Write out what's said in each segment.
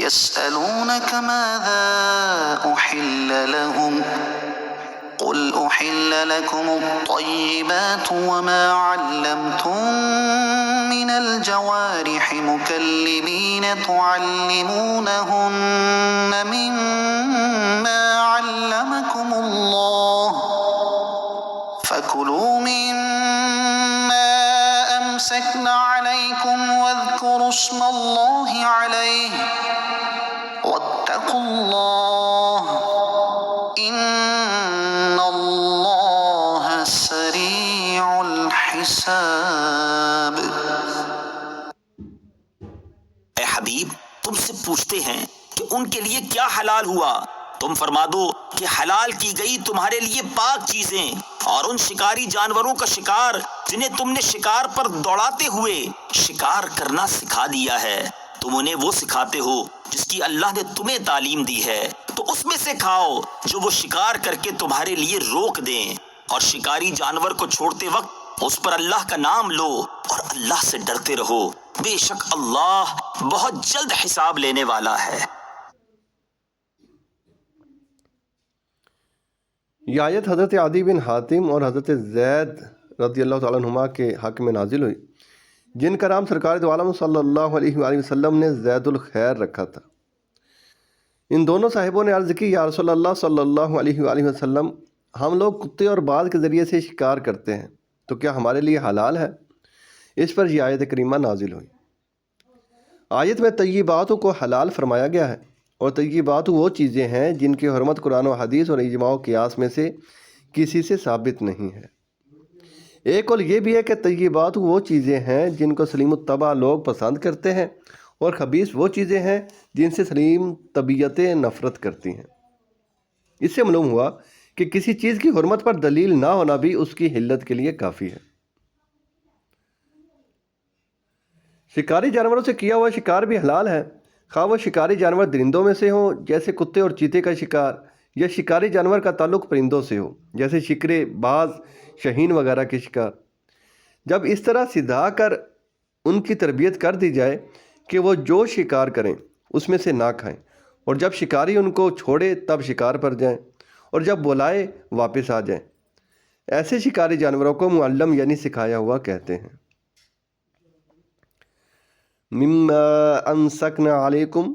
يسألونك ماذا أحل لهم قل أحل لكم الطيبات وما علمتم من الجوارح مكلبين تعلمونهن مما علمكم الله فكلوا مما أمسكن عليكم واذكروا اسم الله عليه واتقوا الله إن الله سريع الحساب۔ اے حبیب، تم سے پوچھتے ہیں کہ ان کے لیے کیا حلال ہوا؟ تم فرما دو کہ حلال کی گئی تمہارے لیے پاک چیزیں اور ان شکاری جانوروں کا شکار جنہیں تم نے شکار پر دوڑاتے ہوئے شکار کرنا سکھا دیا ہے۔ تم انہیں وہ سکھاتے ہو جس کی اللہ نے تمہیں تعلیم دی ہے، تو اس میں سے کھاؤ جو وہ شکار کر کے تمہارے لیے روک دیں، اور شکاری جانور کو چھوڑتے وقت اس پر اللہ کا نام لو اور اللہ سے ڈرتے رہو، بے شک اللہ بہت جلد حساب لینے والا ہے۔ یہ آیت حضرت عدی بن حاتم اور حضرت زید رضی اللہ تعالیٰ عنہما کے حق میں نازل ہوئی، جن کا نام سرکار دو عالم صلی اللہ علیہ وآلہ وسلم نے زید الخیر رکھا تھا۔ ان دونوں صاحبوں نے عرض کی، یا رسول اللہ صلی اللہ علیہ وآلہ وسلم، ہم لوگ کتے اور باز کے ذریعے سے شکار کرتے ہیں، تو کیا ہمارے لیے حلال ہے؟ اس پر یہ آیت کریمہ نازل ہوئی۔ آیت میں طیبات کو حلال فرمایا گیا ہے، اور طیبات وہ چیزیں ہیں جن کی حرمت قرآن و حدیث اور اجماع و قیاس میں سے کسی سے ثابت نہیں ہے۔ ایک قول یہ بھی ہے کہ طیبات وہ چیزیں ہیں جن کو سلیم الطبع لوگ پسند کرتے ہیں، اور خبیث وہ چیزیں ہیں جن سے سلیم طبیعتیں نفرت کرتی ہیں۔ اس سے معلوم ہوا کہ کسی چیز کی حرمت پر دلیل نہ ہونا بھی اس کی حلت کے لیے کافی ہے۔ شکاری جانوروں سے کیا ہوا شکار بھی حلال ہے، خواہ وہ شکاری جانور درندوں میں سے ہوں جیسے کتے اور چیتے کا شکار، یا شکاری جانور کا تعلق پرندوں سے ہو جیسے شکرے، باز، شہین وغیرہ کے شکار۔ جب اس طرح سدھا کر ان کی تربیت کر دی جائے کہ وہ جو شکار کریں اس میں سے نہ کھائیں، اور جب شکاری ان کو چھوڑے تب شکار پر جائیں، اور جب بلائے واپس آ جائیں، ایسے شکاری جانوروں کو معلم یعنی سکھایا ہوا کہتے ہیں۔ مما امسکن علیکم،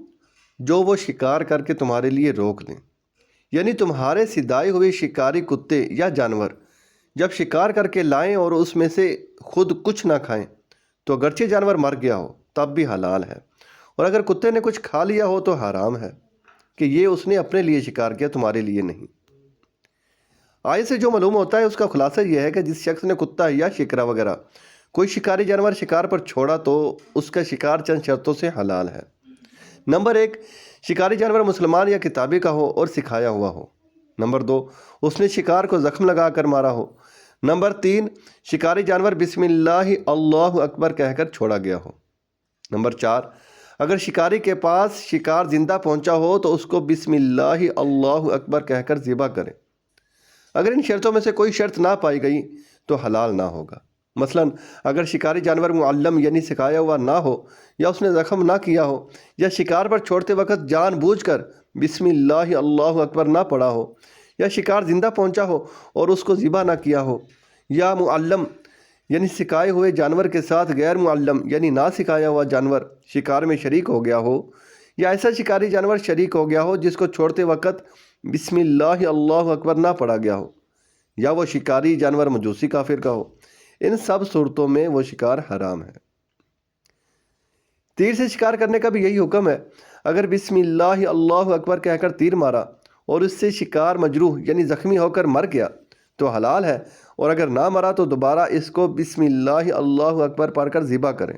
جو وہ شکار کر کے تمہارے لیے روک دیں، یعنی تمہارے صدائے ہوئے شکاری کتے یا جانور جب شکار کر کے لائیں اور اس میں سے خود کچھ نہ کھائیں تو اگرچہ جانور مر گیا ہو تب بھی حلال ہے، اور اگر کتے نے کچھ کھا لیا ہو تو حرام ہے کہ یہ اس نے اپنے لیے شکار کیا، تمہارے لیے نہیں۔ آیت سے جو معلوم ہوتا ہے اس کا خلاصہ یہ ہے کہ جس شخص نے کتا یا شکرا وغیرہ کوئی شکاری جانور شکار پر چھوڑا تو اس کا شکار چند شرطوں سے حلال ہے۔ نمبر 1، شکاری جانور مسلمان یا کتابی کا ہو اور سکھایا ہوا ہو۔ نمبر 2، اس نے شکار کو زخم لگا کر مارا ہو۔ نمبر 3، شکاری جانور بسم اللہ اللہ اکبر کہہ کر چھوڑا گیا ہو۔ نمبر 4، اگر شکاری کے پاس شکار زندہ پہنچا ہو تو اس کو بسم اللہ اللہ اکبر کہہ کر ذبح کرے۔ اگر ان شرطوں میں سے کوئی شرط نہ پائی گئی تو حلال نہ ہوگا۔ مثلا اگر شکاری جانور معلم یعنی سکھایا ہوا نہ ہو، یا اس نے زخم نہ کیا ہو، یا شکار پر چھوڑتے وقت جان بوجھ کر بسم اللہ اللہ اکبر نہ پڑھا ہو، یا شکار زندہ پہنچا ہو اور اس کو ذبح نہ کیا ہو، یا معلم یعنی سکھائے ہوئے جانور کے ساتھ غیر معلم یعنی نہ سکھایا ہوا جانور شکار میں شریک ہو گیا ہو، یا ایسا شکاری جانور شریک ہو گیا ہو جس کو چھوڑتے وقت بسم اللہ اللہ اکبر نہ پڑھا گیا ہو، یا وہ شکاری جانور مجوسی کافر کا ہو، ان سب صورتوں میں وہ شکار حرام ہے۔ تیر سے شکار کرنے کا بھی یہی حکم ہے۔ اگر بسم اللہ اللہ اکبر کہہ کر تیر مارا اور اس سے شکار مجروح یعنی زخمی ہو کر مر گیا تو حلال ہے، اور اگر نہ مرا تو دوبارہ اس کو بسم اللہ اللہ اکبر پڑھ کر ذبح کریں۔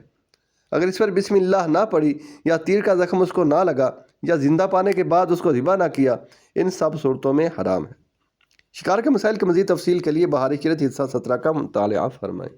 اگر اس پر بسم اللہ نہ پڑھی یا تیر کا زخم اس کو نہ لگا یا زندہ پانے کے بعد اس کو ذبح نہ کیا، ان سب صورتوں میں حرام ہے۔ شکار کے مسائل کی مزید تفصیل کے لیے بہار شریعت حصہ 17 کا مطالعہ فرمائیں۔